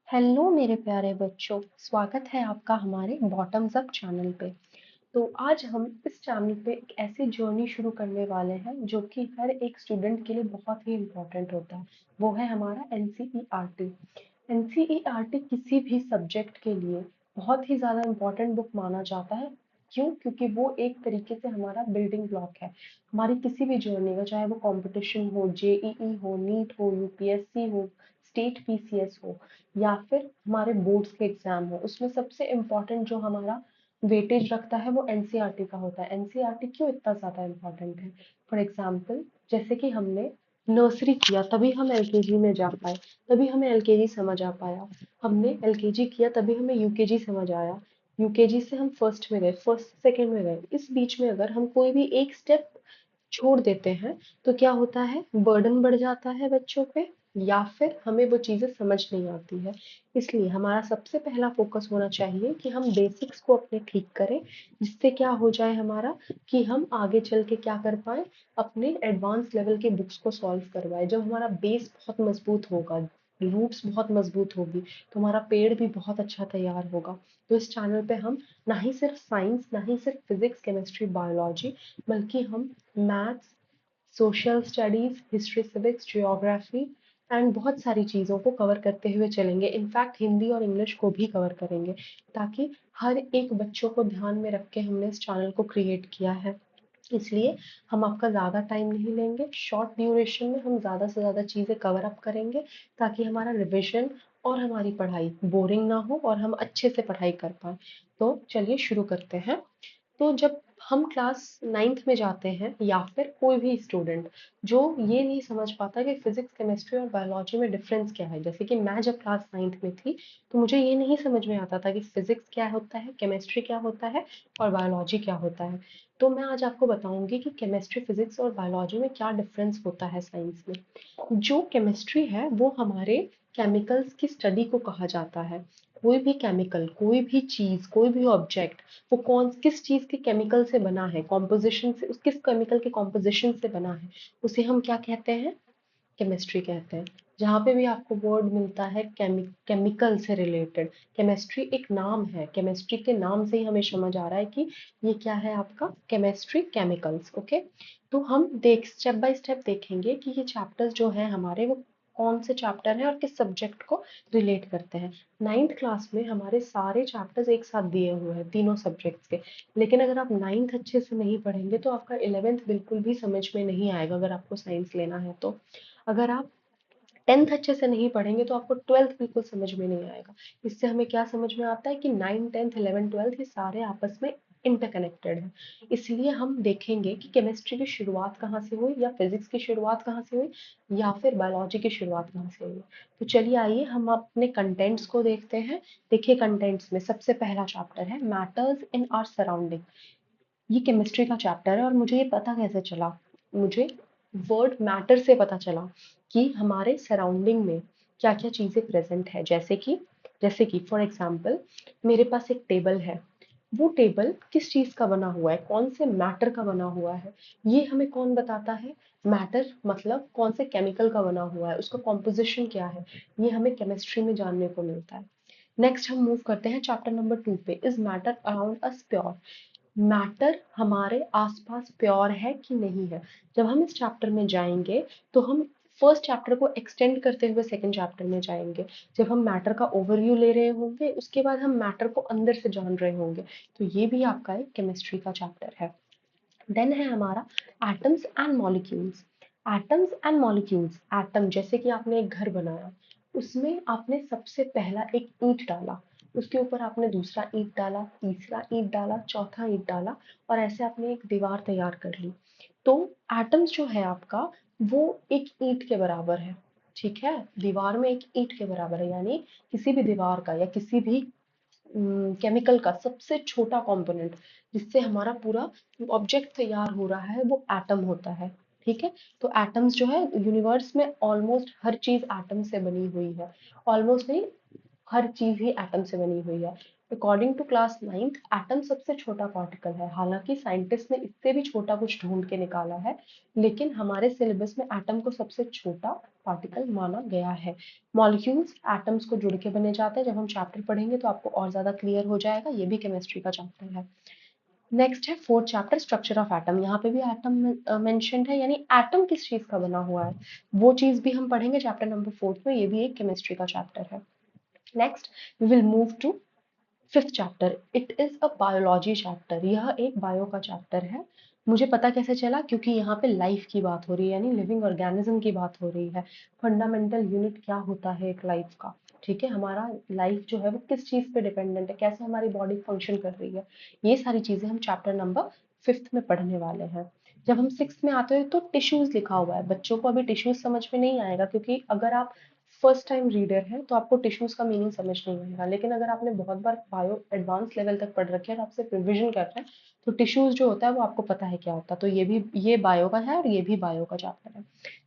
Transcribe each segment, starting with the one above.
Hello मेरे प्यारे बच्चों, स्वागत है आपका हमारे बॉटम्स अप चैनल पे। तो आज हम इस चैनल पे एक ऐसी जर्नी शुरू करने वाले हैं जो कि हर एक स्टूडेंट के लिए बहुत ही इम्पोर्टेंट होता है। वो है हमारा एनसीईआरटी। एनसीईआरटी किसी भी सब्जेक्ट के लिए बहुत ही ज़्यादा इम्पोर्टेंट बुक माना जाता है। क्यों? क्योंकि वो एक तरीके से हमारा बिल्डिंग ब्लॉक है हमारी किसी भी जर्नी का, चाहे वो कंपटीशन हो, जेईई हो, नीट हो, यूपीएससी हो, स्टेट पीसीएस हो या फिर हमारे बोर्ड्स के एग्जाम हो। उसमें सबसे इम्पोर्टेंट जो हमारा वेटेज रखता है वो एनसीईआरटी का होता है। एनसीईआरटी क्यों इतना ज़्यादा इम्पोर्टेंट है? फॉर एग्जाम्पल, जैसे कि हमने नर्सरी किया तभी हम एलकेजी में जा पाए, तभी हमें एलकेजी समझ आ पाया। हमने एलकेजी किया तभी हमें यूकेजी समझ आया। यूकेजी से हम फर्स्ट में गए, फर्स्ट सेकंड में गए। इस बीच में अगर हम कोई भी एक स्टेप छोड़ देते हैं तो क्या होता है? बर्डन बढ़ जाता है बच्चों पे, या फिर हमें वो चीज़ें समझ नहीं आती है। इसलिए हमारा सबसे पहला फोकस होना चाहिए कि हम बेसिक्स को अपने ठीक करें, जिससे क्या हो जाए हमारा कि हम आगे चल के क्या कर पाए, अपने एडवांस लेवल के बुक्स को सॉल्व करवाए। जब हमारा बेस बहुत मजबूत होगा, रूट्स बहुत मजबूत होगी, तो हमारा पेड़ भी बहुत अच्छा तैयार होगा। तो इस चैनल पे हम ना ही सिर्फ साइंस, ना ही सिर्फ फिजिक्स, केमिस्ट्री, बायोलॉजी, बल्कि हम maths, social studies, history, civics, geography and बहुत सारी चीज़ों को कवर करते हुए चलेंगे। इनफैक्ट हिंदी और इंग्लिश को भी कवर करेंगे, ताकि हर एक बच्चों को ध्यान में रख के हमने इस चैनल को क्रिएट किया है। इसलिए हम आपका ज़्यादा टाइम नहीं लेंगे, शॉर्ट ड्यूरेशन में हम ज़्यादा से ज़्यादा चीज़ें कवर अप करेंगे, ताकि हमारा रिविजन और हमारी पढ़ाई बोरिंग ना हो और हम अच्छे से पढ़ाई कर पाए। तो चलिए शुरू करते हैं। तो जब हम क्लास 9th में जाते हैं, या फिर कोई भी स्टूडेंट जो ये नहीं समझ पाता कि फिजिक्स, केमिस्ट्री और बायोलॉजी में डिफरेंस क्या है। जैसे कि मैं जब क्लास 9th में थी तो मुझे ये नहीं समझ में आता था कि फिजिक्स क्या होता है, केमिस्ट्री क्या होता है और बायोलॉजी क्या होता है। तो मैं आज आपको बताऊंगी कि केमिस्ट्री, फिजिक्स और बायोलॉजी में क्या डिफरेंस होता है साइंस में। जो केमिस्ट्री है वो हमारे केमिकल्स की स्टडी को कहा जाता है। कोई भी केमिकल, कोई भी चीज, कोई भी ऑब्जेक्ट, वो कौन किस चीज के केमिकल से बना है, कॉम्पोजिशन से, उस किस केमिकल के कॉम्पोजिशन से बना है, उसे हम क्या कहते हैं? केमिस्ट्री कहते हैं। जहाँ पे भी आपको वर्ड मिलता है केमिकल से रिलेटेड, केमिस्ट्री एक नाम है। केमिस्ट्री के नाम से ही हमें समझ आ रहा है कि ये क्या है आपका? Chemistry, chemicals. ओके, तो हम स्टेप बाय स्टेप देखेंगे कि ये चैप्टर्स जो है हमारे, वो कौन से चैप्टर हैं और किस सब्जेक्ट को रिलेट करते हैं। 9th क्लास में हमारे सारे चैप्टर्स एक साथ दिए हुए हैं तीनों सब्जेक्ट्स के। लेकिन अगर आप 9th अच्छे से नहीं पढ़ेंगे तो आपका 11th बिल्कुल भी समझ में नहीं आएगा, अगर आपको साइंस लेना है तो। अगर आप 10th अच्छे से नहीं पढ़ेंगे तो आपको 12th बिल्कुल समझ में नहीं आएगा। इससे हमें क्या समझ में आता है कि 9, 10th, 11, 12th ये सारे आपस में इंटरकनेक्टेड हैं। इसलिए हम देखेंगे कि केमिस्ट्री की शुरुआत कहाँ से हुई, या फिजिक्स की शुरुआत कहाँ से हुई, या फिर बायोलॉजी की शुरुआत कहाँ से हुई। तो चलिए आइए हम अपने कंटेंट्स को देखते हैं। देखिए, कंटेंट्स में सबसे पहला चैप्टर है मैटर्स इन आवर सराउंडिंग। ये केमिस्ट्री का चैप्टर है और मुझे ये पता कैसे चला? मुझे वर्ड मैटर से पता चला कि हमारे सराउंडिंग में क्या क्या चीज़ें प्रेजेंट है। जैसे कि फॉर एग्जाम्पल, मेरे पास एक टेबल है। वो टेबल किस चीज़ का बना हुआ है, कौन से मैटर का बना हुआ है, ये हमें कौन बताता है? मैटर मतलब कौन से केमिकल का बना हुआ है, उसका कॉम्पोजिशन क्या है, ये हमें केमिस्ट्री में जानने को मिलता है। नेक्स्ट हम मूव करते हैं चैप्टर नंबर 2 पे, is matter around us pure? Matter हमारे आसपास प्योर है कि नहीं है। जब हम इस चैप्टर में जाएंगे तो हम फर्स्ट चैप्टर को एक्सटेंड करते हुए सेकंड चैप्टर में जाएंगे। जब हम मैटर का ओवरव्यू ले रहे होंगे, उसके बाद हम मैटर को अंदर से जान रहे होंगे। तो ये भी आपका एक केमिस्ट्री का चैप्टर है। देन है हमारा atoms and molecules. Atoms and molecules, atom जैसे कि आपने एक घर बनाया, उसमें आपने सबसे पहला एक ईंट डाला, उसके ऊपर आपने दूसरा ईंट डाला, तीसरा ईंट डाला, चौथा ईंट डाला, और ऐसे आपने एक दीवार तैयार कर ली। तो एटम्स जो है आपका, वो एक ईंट के बराबर है। ठीक है, दीवार में एक ईंट के बराबर है, यानी किसी भी दीवार का या किसी भी केमिकल का सबसे छोटा कंपोनेंट, जिससे हमारा पूरा ऑब्जेक्ट तैयार हो रहा है, वो एटम होता है। ठीक है, तो एटम्स जो है यूनिवर्स में ऑलमोस्ट हर चीज एटम से बनी हुई है। ऑलमोस्ट नहीं, हर चीज ही एटम से बनी हुई है। According to class 9th atom सबसे छोटा पार्टिकल है। हालांकि साइंटिस्ट ने इससे भी छोटा कुछ ढूंढ के निकाला है, लेकिन हमारे सिलेबस में एटम को सबसे छोटा पार्टिकल माना गया है। मॉलिक्यूल्स एटम्स को जुड़ के बने जाते हैं। जब हम चैप्टर पढ़ेंगे तो आपको और ज्यादा क्लियर हो जाएगा। ये भी केमिस्ट्री का चैप्टर है। नेक्स्ट है fourth chapter, structure of atom. यहाँ पे भी एटम मेंशन्ड है, यानी एटम किस चीज का बना हुआ है वो चीज भी हम पढ़ेंगे चैप्टर नंबर 4 में। ये भी एक केमिस्ट्री का चैप्टर है। Next we will move to fifth chapter. It is a biology chapter. यह एक बायो का चैप्टर है। मुझे पता कैसे चला, क्योंकि यहाँ पे लाइफ की बात हो रही है, यानी लिविंग ऑर्गेनिज्म की बात हो रही है। फंडामेंटल यूनिट क्या होता है एक लाइफ का, ठीक है, हमारा लाइफ जो है वो किस चीज पे डिपेंडेंट है, कैसे हमारी बॉडी फंक्शन कर रही है, ये सारी चीजें हम चैप्टर नंबर 5 में पढ़ने वाले हैं। जब हम 6 में आते हैं तो टिश्यूज लिखा हुआ है। बच्चों को अभी टिश्यूज समझ में नहीं आएगा, क्योंकि अगर आप फर्स्ट टाइम रीडर है तो आपको टिश्यूज का मीनिंग समझ नहीं आएगा। लेकिन अगर आपने बहुत बार बायो एडवांस लेवल तक पढ़ रखे हैं और आपसे रिविजन कर रहे हैं तो टिश्यूज जो होता है वो आपको पता है क्या होता है। तो ये बायो का है और ये भी बायो का चैप्टर है।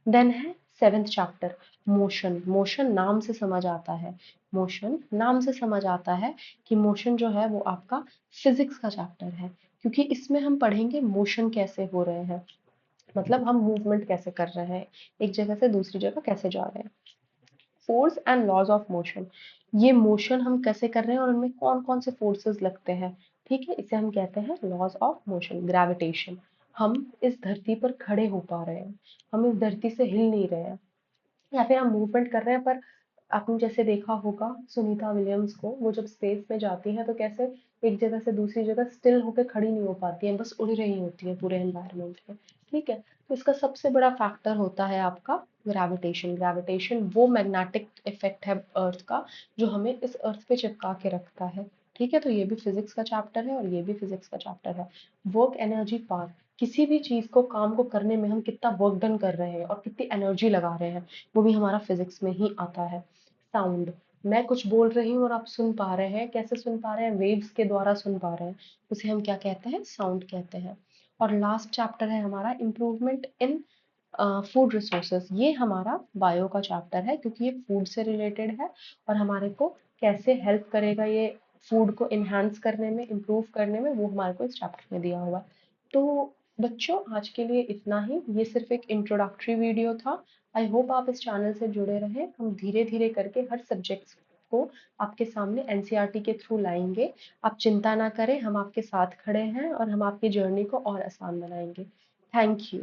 देन है सेवेंथ चैप्टर, मोशन। मोशन नाम से समझ आता है, मोशन नाम से समझ आता है कि मोशन जो है वो आपका फिजिक्स का चैप्टर है, क्योंकि इसमें हम पढ़ेंगे मोशन कैसे हो रहे हैं, मतलब हम मूवमेंट कैसे कर रहे हैं, एक जगह से दूसरी जगह कैसे जा रहे हैं। Force and laws of motion, ये मोशन हम कैसे कर रहे हैं और उनमें कौन कौन से फोर्सेस लगते हैं, ठीक है, इसे हम कहते हैं लॉज ऑफ मोशन। ग्रेविटेशन, हम इस धरती पर खड़े हो पा रहे हैं, हम इस धरती से हिल नहीं रहे हैं, या फिर हम मूवमेंट कर रहे हैं पर आपने जैसे देखा होगा सुनीता विलियम्स को, वो जब स्पेस में जाती है तो कैसे एक जगह से दूसरी जगह स्टिल होकर खड़ी नहीं हो पाती है, बस उड़ रही होती है पूरे एनवायरनमेंट में, ठीक है। तो इसका सबसे बड़ा फैक्टर होता है आपका ग्रेविटेशन। ग्रेविटेशन वो मैग्नेटिक इफेक्ट है अर्थ का जो हमें इस अर्थ पे चिपका के रखता है, ठीक है। तो ये भी फिजिक्स का चैप्टर है और ये भी फिजिक्स का चैप्टर है। वर्क एनर्जी पावर, किसी भी चीज को काम को करने में हम कितना वर्क डन कर रहे हैं और कितनी एनर्जी लगा रहे हैं, वो भी हमारा फिजिक्स में ही आता है। साउंड, मैं कुछ बोल रही हूँ और आप सुन पा रहे हैं, कैसे सुन पा रहे हैं, वेव्स के द्वारा सुन पा रहे हैं, उसे हम क्या कहते हैं, साउंड कहते हैं। और लास्ट चैप्टर है हमारा इम्प्रूवमेंट इन फूड रिसोर्सेज। ये हमारा बायो का चैप्टर है, क्योंकि ये फूड से रिलेटेड है और हमारे को कैसे हेल्प करेगा ये फूड को इन्हांस करने में, इम्प्रूव करने में, वो हमारे को इस चैप्टर में दिया हुआ है। तो बच्चों आज के लिए इतना ही, ये सिर्फ एक इंट्रोडक्टरी वीडियो था। आई होप आप इस चैनल से जुड़े रहें। हम धीरे धीरे करके हर सब्जेक्ट्स को आपके सामने एनसीईआरटी के थ्रू लाएंगे। आप चिंता ना करें, हम आपके साथ खड़े हैं और हम आपकी जर्नी को और आसान बनाएंगे। Thank you.